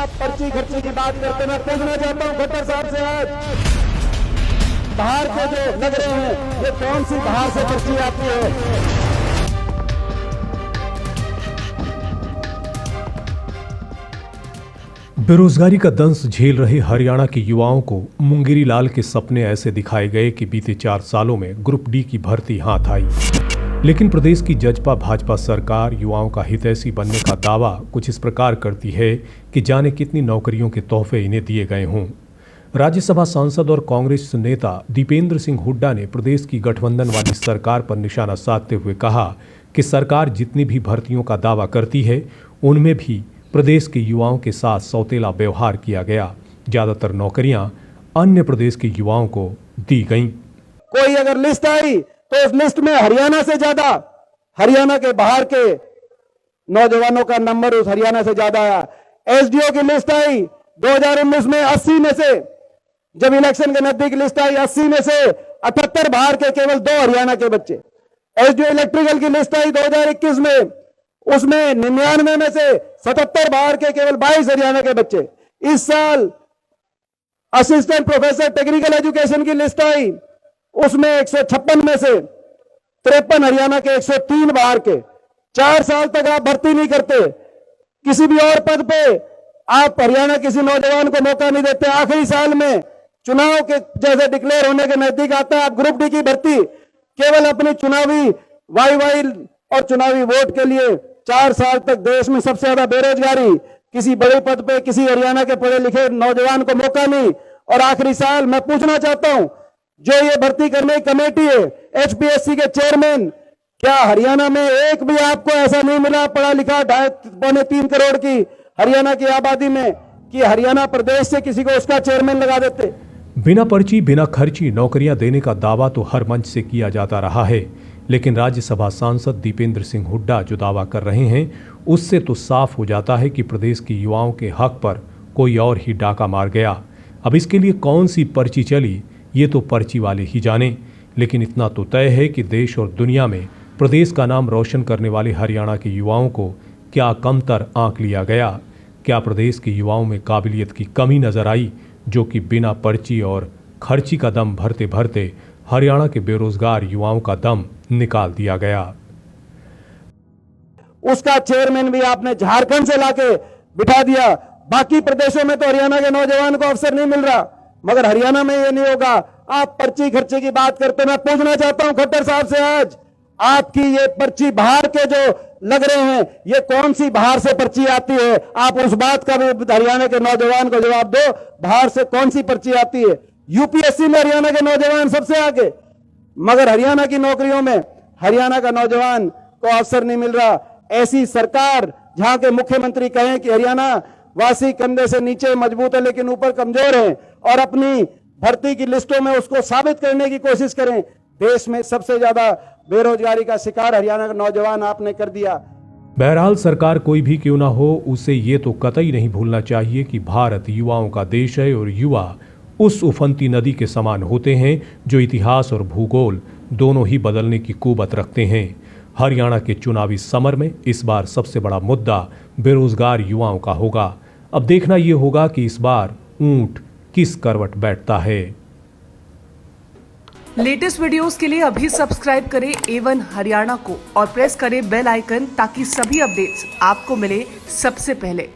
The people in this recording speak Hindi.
आप पर्ची खर्ची की बात करते, मैं पूछना चाहता हूं खट्टर साहब से, आज बाहर के जो लग रहे हैं ये कौन सी बाहर से पर्ची आती है? बेरोजगारी का दंश झेल रहे हरियाणा के युवाओं को मुंगेरी लाल के सपने ऐसे दिखाए गए कि बीते 4 सालों में ग्रुप डी की भर्ती हाथ आई, लेकिन प्रदेश की जजपा भाजपा सरकार युवाओं का हितैषी बनने का दावा कुछ इस प्रकार करती है कि जाने कितनी नौकरियों के तोहफे इन्हें दिए गए हों। राज्यसभा सांसद और कांग्रेस नेता दीपेंद्र सिंह हुड्डा ने प्रदेश की गठबंधन वाली सरकार पर निशाना साधते हुए कहा कि सरकार जितनी भी भर्तियों का दावा करती है उनमें भी प्रदेश के युवाओं के साथ सौतेला व्यवहार किया गया। ज्यादातर नौकरियां अन्य प्रदेश के युवाओं को दी गईं। कोई अगर लिस्ट आई तो उस लिस्ट में हरियाणा से ज्यादा, हरियाणा के बाहर के नौजवानों का नंबर उस हरियाणा से ज्यादा आया। एसडीओ की लिस्ट आई 2019 में 80 में से, जब इलेक्शन के नजदीक लिस्ट आई 80 में से 78 बाहर के, केवल 2 हरियाणा के बच्चे। एसडीओ इलेक्ट्रिकल की लिस्ट आई 2021 में, उसमें 99 में से 77 बाहर के, केवल 22 हरियाणा के बच्चे। इस साल असिस्टेंट प्रोफेसर टेक्निकल एजुकेशन की लिस्ट आई, उसमें 156 में से 53 हरियाणा के, 103 बाहर के। 4 साल तक आप भर्ती नहीं करते, किसी भी और पद पे आप हरियाणा किसी नौजवान को मौका नहीं देते। आखिरी साल में चुनाव के जैसे डिक्लेयर होने के नजदीक आता है, आप ग्रुप डी की भर्ती केवल अपनी चुनावी वाई और चुनावी वोट के लिए। 4 साल तक देश में सबसे ज्यादा बेरोजगारी, किसी बड़े पद पे किसी हरियाणा के पढ़े लिखे नौजवान को मौका नहीं। और आखिरी साल मैं पूछना चाहता हूं, जो ये भर्ती करने की कमेटी है, एचपीएससी के चेयरमैन, क्या हरियाणा में एक भी आपको ऐसा नहीं मिला पढ़ा लिखा 2.5-3 करोड़ की हरियाणा की आबादी में कि हरियाणा प्रदेश से किसी को उसका चेयरमैन लगा देते? बिना पर्ची बिना खर्ची नौकरियां देने का दावा तो हर मंच से किया जाता रहा है, लेकिन राज्यसभा सांसद दीपेंद्र सिंह हुड्डा जो दावा कर रहे हैं उससे तो साफ हो जाता है कि प्रदेश के युवाओं के हक पर कोई और ही डाका मार गया। अब इसके लिए कौन सी पर्ची चली ये तो पर्ची वाले ही जाने, लेकिन इतना तो तय है कि देश और दुनिया में प्रदेश का नाम रोशन करने वाले हरियाणा के युवाओं को क्या कमतर आंक लिया गया? क्या प्रदेश के युवाओं में काबिलियत की कमी नजर आई, जो कि बिना पर्ची और खर्ची का दम भरते भरते हरियाणा के बेरोजगार युवाओं का दम निकाल दिया गया? उसका चेयरमैन भी आपने झारखंड से लाके बिठा दिया। बाकी प्रदेशों में तो हरियाणा के नौजवान को अवसर नहीं मिल रहा, मगर हरियाणा में ये नहीं होगा। आप पर्ची खर्ची की बात करते, मैं पूछना चाहता हूं खट्टर साहब से, आज आपकी ये पर्ची बाहर के जो लग रहे हैं ये कौन सी बाहर से पर्ची आती है? आप उस बात का भी हरियाणा के नौजवान को जवाब दो, बाहर से कौन सी पर्ची आती है? यूपीएससी में हरियाणा के नौजवान सबसे आगे, मगर हरियाणा की नौकरियों में हरियाणा का नौजवान को अवसर नहीं मिल रहा। ऐसी सरकार जहां के मुख्यमंत्री कहें कि हरियाणा वासी कंधे से नीचे मजबूत है लेकिन ऊपर कमजोर है, और अपनी भर्ती की लिस्टों में उसको साबित करने की कोशिश करें। देश में सबसे ज्यादा बेरोजगारी का शिकार हरियाणा का नौजवान आपने कर दिया। बहरहाल सरकार कोई भी क्यों ना हो, उसे ये तो कतई नहीं भूलना चाहिए कि भारत युवाओं का देश है और युवा उस उफनती नदी के समान होते हैं जो इतिहास और भूगोल दोनों ही बदलने की कुवत रखते हैं। हरियाणा के चुनावी समर में इस बार सबसे बड़ा मुद्दा बेरोजगार युवाओं का होगा। अब देखना यह होगा कि इस बार ऊंट किस करवट बैठता है। लेटेस्ट वीडियोस के लिए अभी सब्सक्राइब करें A1 हरियाणा को और प्रेस करें बेल आइकन ताकि सभी अपडेट्स आपको मिले सबसे पहले।